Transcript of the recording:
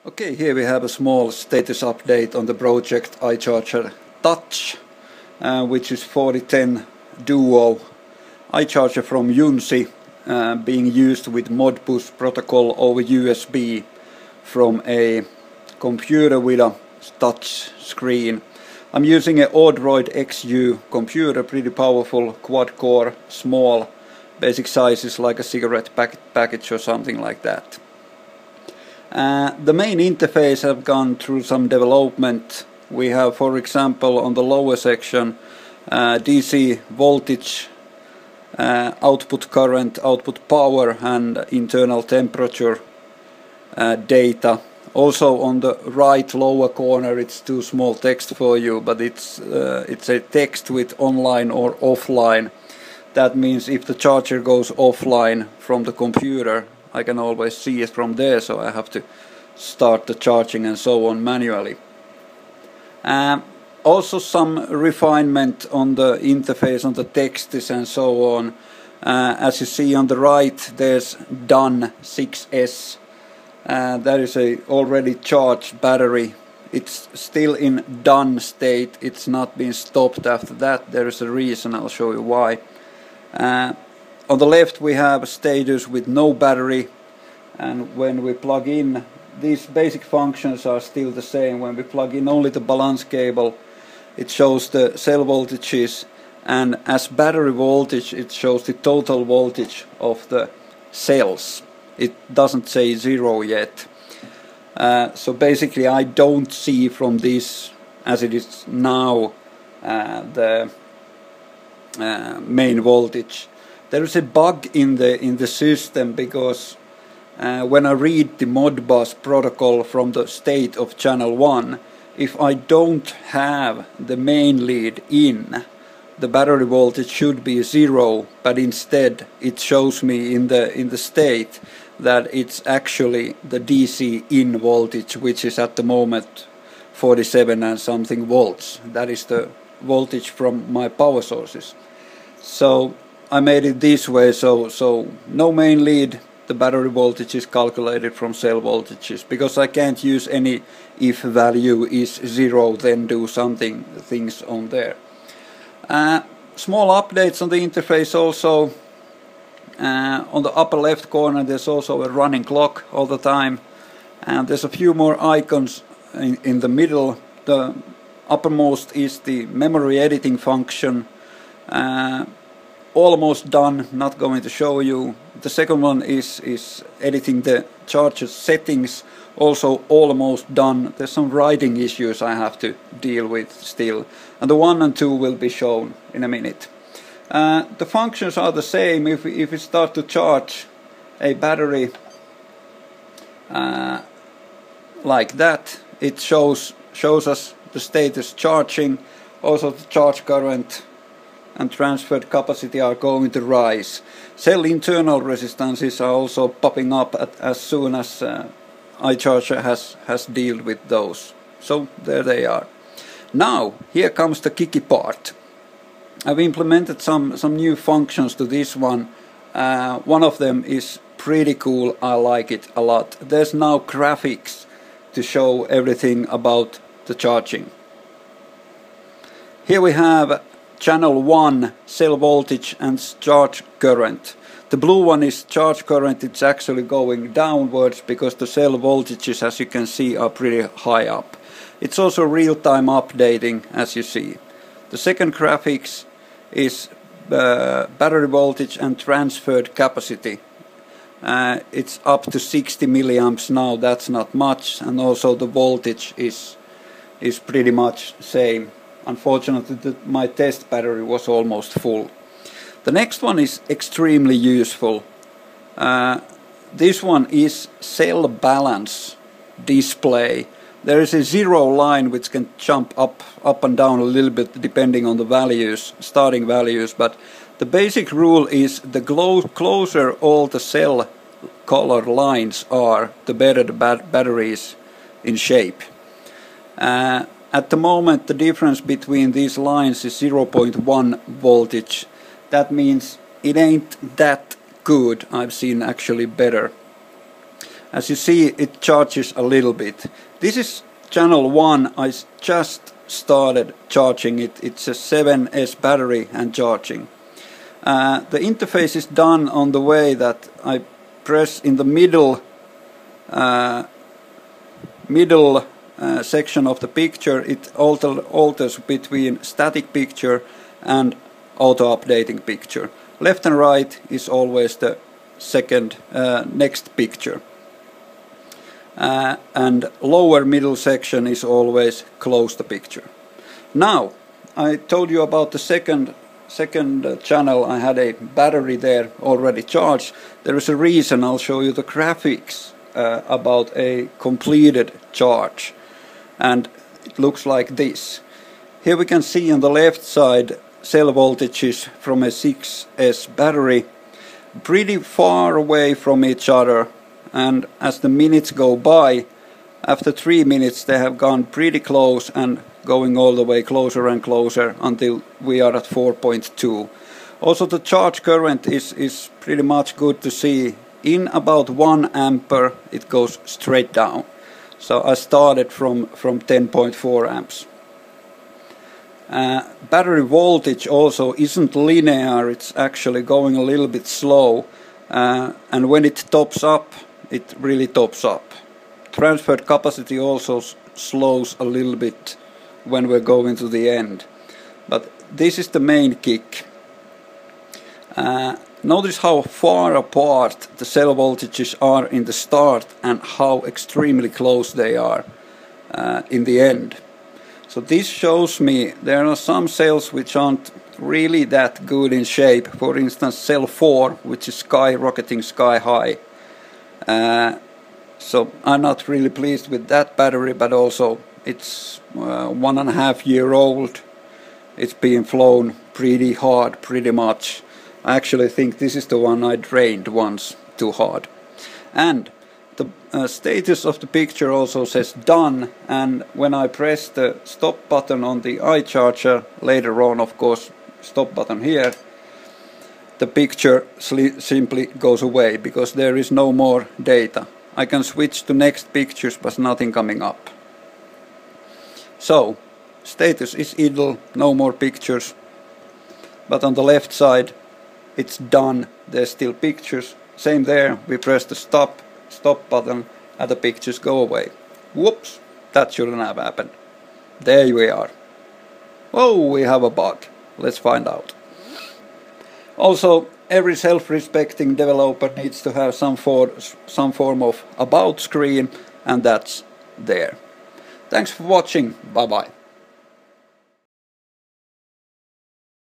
Okay, here we have a small status update on the project iCharger Touch, which is 4010 Duo iCharger from Junsi, being used with Modbus protocol over USB from a computer with a touch screen. I'm using an Odroid XU computer, pretty powerful, quad-core, small, basic size is like a cigarette package or something like that. The main interface have gone through some development. We have, for example, on the lower section DC voltage, output current, output power and internal temperature data. Also on the right lower corner, it's too small text for you, but it's a text with online or offline. That means if the charger goes offline from the computer, I can always see it from there, so I have to start the charging and so on manually. Also some refinement on the interface, on the texts and so on. As you see on the right, there's Done 6S. That is a already charged battery. It's still in done state, it's not been stopped after that. There is a reason, I'll show you why. On the left we have status with no battery, and when we plug in, these basic functions are still the same. When we plug in only the balance cable, it shows the cell voltages, and as battery voltage it shows the total voltage of the cells. It doesn't say zero yet. So basically I don't see from this, as it is now, the main voltage. There is a bug in the system, because when I read the Modbus protocol from the state of channel 1, if I don't have the main lead in, the battery voltage should be zero, but instead it shows me in the state that it's actually the DC in voltage, which is at the moment 47 and something volts. That is the voltage from my power sources. So I made it this way, so no main lead, the battery voltage is calculated from cell voltages, because I can't use any if value is zero, then do things on there. Small updates on the interface also. On the upper left corner there's also a running clock all the time, and there's a few more icons in the middle. The uppermost is the memory editing function. Almost done, not going to show you. The second one is editing the charger settings, also almost done. There's some writing issues I have to deal with still, and the 1 and 2 will be shown in a minute. The functions are the same. If we start to charge a battery like that, it shows us the status charging. Also the charge current and transferred capacity are going to rise. Cell internal resistances are also popping up as soon as iCharger has dealt with those. So there they are. Now here comes the kicky part. I've implemented some new functions to this one. One of them is pretty cool, I like it a lot. There's now graphics to show everything about the charging. Here we have channel 1 cell voltage and charge current. The blue one is charge current. It's actually going downwards because the cell voltages, as you can see, are pretty high up. It's also real-time updating, as you see. The second graphics is battery voltage and transferred capacity. It's up to 60 milliamps now. That's not much, and also the voltage is pretty much same. Unfortunately, my test battery was almost full. The next one is extremely useful. This one is cell balance display. There is a zero line which can jump up and down a little bit depending on the values, starting values, but the basic rule is the closer all the cell color lines are, the better the battery is in shape. At the moment the difference between these lines is 0.1 voltage. That means it ain't that good. I've seen actually better. As you see, it charges a little bit. This is channel 1. I just started charging it. It's a 7S battery and charging. The interface is done on the way that I press in the middle section of the picture. It alters between static picture and auto-updating picture. Left and right is always the next picture. And lower middle section is always close the picture. Now, I told you about the second channel. I had a battery there already charged. There is a reason. I'll show you the graphics about a completed charge, and it looks like this. Here we can see on the left side cell voltages from a 6S battery, pretty far away from each other, and as the minutes go by, after 3 minutes they have gone pretty close and going all the way closer and closer until we are at 4.2. Also the charge current is pretty much good to see. In about 1 ampere it goes straight down. So I started from 10.4 amps. Battery voltage also isn't linear, it's actually going a little bit slow, and when it tops up, it really tops up. Transferred capacity also slows a little bit when we're going to the end. But this is the main kick. Notice how far apart the cell voltages are in the start and how extremely close they are in the end. So this shows me there are some cells which aren't really that good in shape. For instance, cell 4, which is skyrocketing sky high. So I'm not really pleased with that battery, but also it's 1.5 years old. It's being flown pretty hard, pretty much. I actually think this is the one I drained once too hard. And the status of the picture also says done, and when I press the stop button on the iCharger, later on of course stop button here, the picture simply goes away because there is no more data. I can switch to next pictures but nothing coming up. So status is idle, no more pictures, but on the left side it's done, there's still pictures. Same there, we press the stop button and the pictures go away. Whoops, that shouldn't have happened. There we are. Oh, we have a bug. Let's find out. Also, every self-respecting developer needs to have some form of about screen, and that's there. Thanks for watching. Bye bye.